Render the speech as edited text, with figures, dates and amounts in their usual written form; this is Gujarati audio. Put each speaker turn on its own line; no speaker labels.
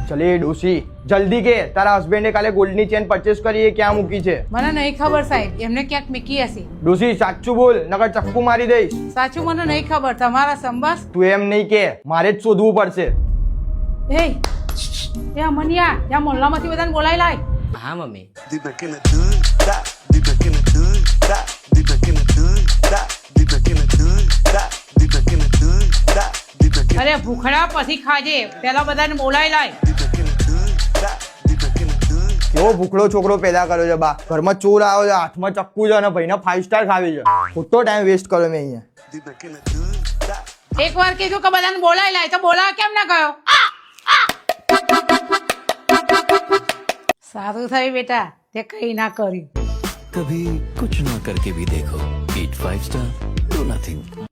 ચલે ડોસી જલ્દી કે તારા હસબન્ડે કાલે ગોલ્ડની ચેન પરચેસ કરી એ ક્યાં મૂકી છે?
મને નહીં ખબર સાહેબ, એમને ક્યાંક મૂકી હશે.
ડોસી સાચું બોલ નકર ચપ્પુ મારી દઈશ.
સાચું મને નહીં ખબર, તમારા સંભાસ.
તું એમ નહીં કે મારે જ શોધવું પડશે.
એ અમનિયા, ત્યાં મોહલ્લામાંથી બધાને બોલાવી લાય.
હા મમ્મી.
અરે ભૂખડા પછી ખાજે, પેલા બધાને બોલાવી લાય.
કેવો ભૂખડો છોકરો પેદા કર્યો છે બા. ઘરમાં ચોર આવ્યો છે, હાથમાં ચક્કુ છે અને ભાઈને 5 સ્ટાર ખાવી છે. ખોટો ટાઈમ વેસ્ટ કર્યો મેં અહીંયા.
એકવાર કીધું કે બધાને બોલાવી લાય તો બોલાવા કેમ ના ગયો? સારું થયું બેટા, તે કઈ ના કર્યું.
कभी कुछ ना करके भी देखो. Eat 5 star, do nothing.